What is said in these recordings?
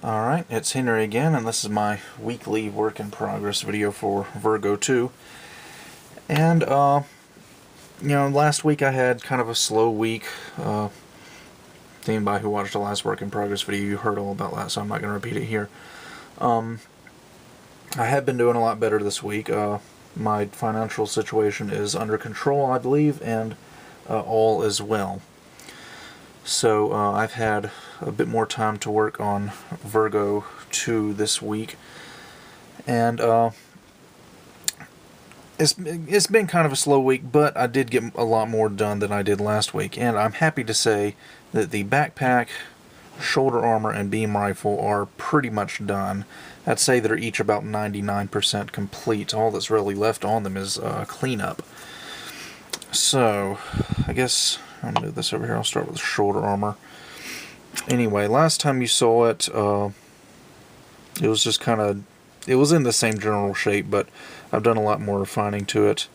Alright, it's Henry again, and this is my weekly work in progress video for Virgo II. And, last week I had kind of a slow week. Anybody who watched the last work in progress video, you heard all about that, so I'm not going to repeat it here. I have been doing a lot better this week. My financial situation is under control, I believe, and all is well. So I've had a bit more time to work on Virgo II this week, and it's been kind of a slow week, but I did get a lot more done than I did last week, and I'm happy to say that the backpack, shoulder armor, and beam rifle are pretty much done. I'd say they're each about 99% complete. All that's really left on them is cleanup. So, I guess I'll move this over here. I'll start with the shoulder armor. Anyway, last time you saw it, it was just kind of, it was in the same general shape, but I've done a lot more refining to it.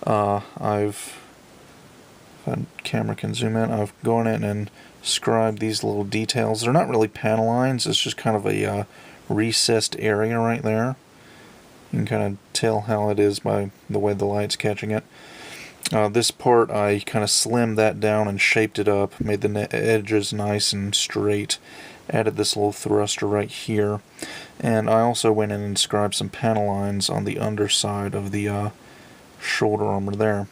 If the camera can zoom in, I've gone in and scribed these little details. They're not really panel lines, it's just kind of a recessed area right there. You can kind of tell how it is by the way the light's catching it. This part, I kind of slimmed that down and shaped it up, made the edges nice and straight, added this little thruster right here, and I also went in and inscribed some panel lines on the underside of the shoulder armor there.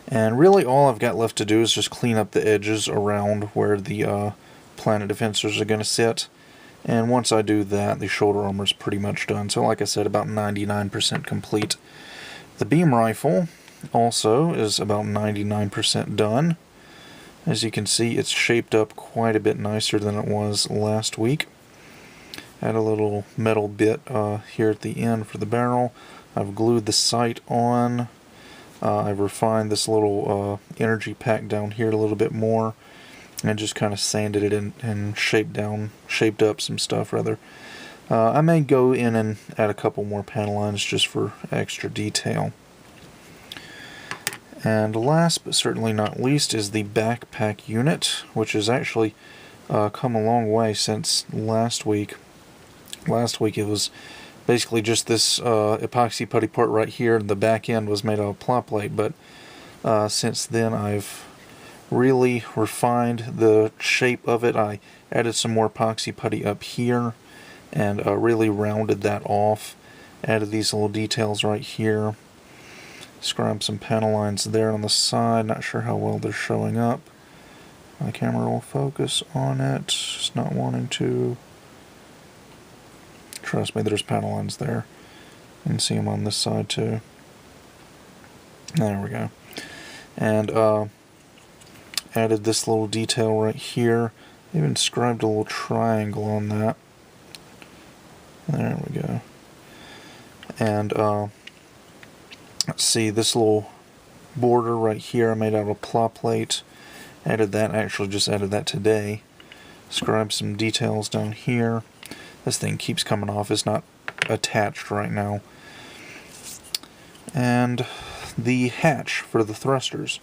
And really all I've got left to do is just clean up the edges around where the planet defensors are going to sit, and once I do that, the shoulder armor is pretty much done. So like I said, about 99% complete. The beam rifle also is about 99% done. As you can see, it's shaped up quite a bit nicer than it was last week. Add a little metal bit here at the end for the barrel. I've glued the sight on. I've refined this little energy pack down here a little bit more, and just kind of sanded it in and shaped up some stuff rather. I may go in and add a couple more panel lines just for extra detail. And last but certainly not least is the backpack unit, which has actually come a long way since last week. Last week it was basically just this epoxy putty part right here, and the back end was made out of plot plate, but since then I've really refined the shape of it. I added some more epoxy putty up here and really rounded that off. Added these little details right here. Scribe some panel lines there on the side. Not sure how well they're showing up. My camera will focus on it. It's not wanting to. Trust me, there's panel lines there. You can see them on this side too. There we go. And added this little detail right here. Even scribed a little triangle on that. There we go. And let's see, this little border right here I made out of plot plate. Added that, actually just added that today. Scribed some details down here. This thing keeps coming off, it's not attached right now. And the hatch for the thrusters.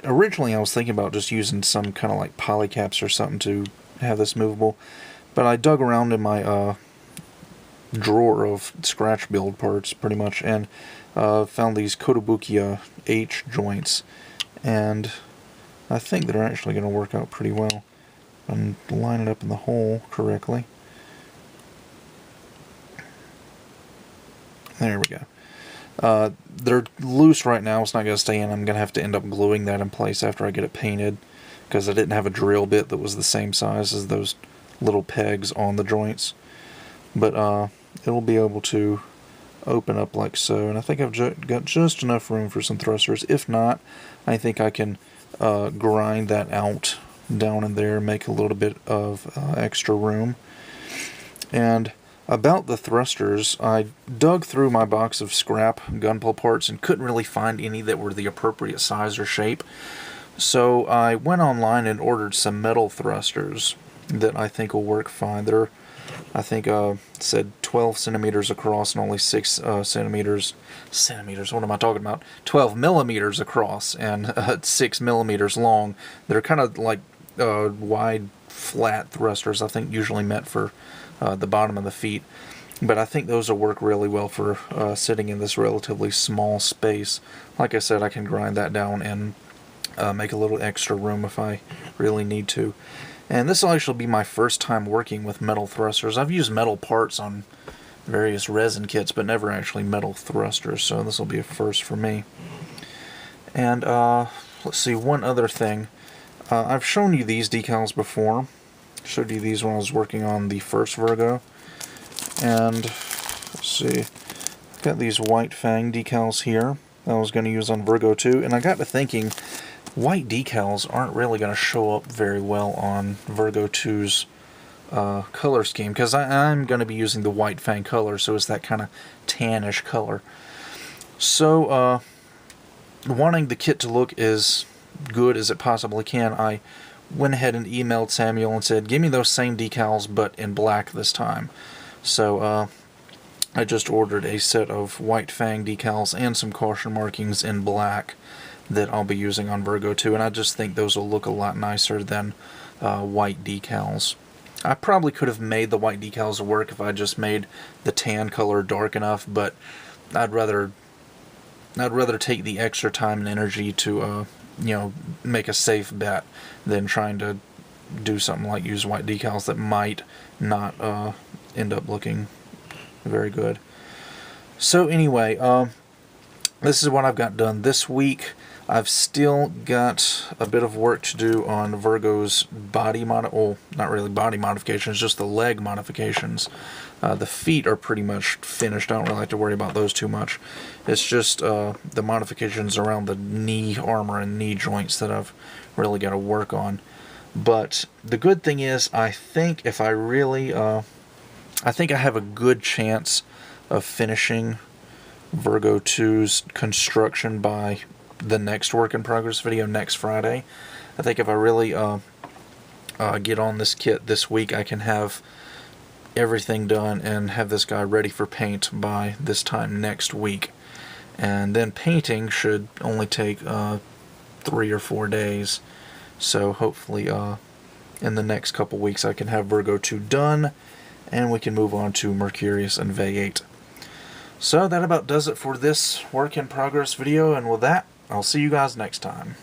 Originally I was thinking about just using some kind of like polycaps or something to have this movable, but I dug around in my drawer of scratch build parts pretty much, and found these Kotobukiya H joints, and I think they're actually going to work out pretty well and line it up in the hole correctly. There we go. They're loose right now, it's not going to stay in. I'm going to have to end up gluing that in place after I get it painted, because I didn't have a drill bit that was the same size as those little pegs on the joints. But it'll be able to open up like so, and I think I've got just enough room for some thrusters. If not, I think I can grind that out down in there, make a little bit of extra room. And about the thrusters, I dug through my box of scrap gunpowder parts and couldn't really find any that were the appropriate size or shape. So I went online and ordered some metal thrusters that I think will work fine. They're, I think, said 12 centimeters across and only 6 centimeters, what am I talking about? 12 millimeters across and 6 millimeters long. They're kind of like wide flat thrusters, I think usually meant for the bottom of the feet. But I think those will work really well for sitting in this relatively small space. Like I said, I can grind that down and make a little extra room if I really need to. And this will actually be my first time working with metal thrusters. I've used metal parts on various resin kits, but never actually metal thrusters, so this will be a first for me. And let's see, one other thing. I've shown you these decals before. Showed you these when I was working on the first Virgo. And let's see, I've got these white fang decals here that I was going to use on Virgo II, and I got to thinking, white decals aren't really going to show up very well on Virgo II's color scheme, because I'm going to be using the white fang color, so it's that kind of tannish color. So, wanting the kit to look as good as it possibly can, I went ahead and emailed Samuel and said, give me those same decals, but in black this time. So I just ordered a set of white fang decals and some caution markings in black that I'll be using on Virgo II, and I just think those will look a lot nicer than white decals. I probably could have made the white decals work if I just made the tan color dark enough, but I'd rather take the extra time and energy to make a safe bet than trying to do something like use white decals that might not end up looking very good. So anyway, this is what I've got done this week. I've still got a bit of work to do on Virgo's body not really body modifications, just the leg modifications. The feet are pretty much finished. I don't really have to worry about those too much. It's just the modifications around the knee armor and knee joints that I've really got to work on. But the good thing is, I think if I really, I think I have a good chance of finishing Virgo II's construction by the next work in progress video next Friday. I think if I really get on this kit this week, I can have everything done and have this guy ready for paint by this time next week. And then painting should only take 3 or 4 days. So hopefully in the next couple weeks I can have Virgo II done, and we can move on to Mercurius and V8. So that about does it for this work in progress video, and with that, I'll see you guys next time.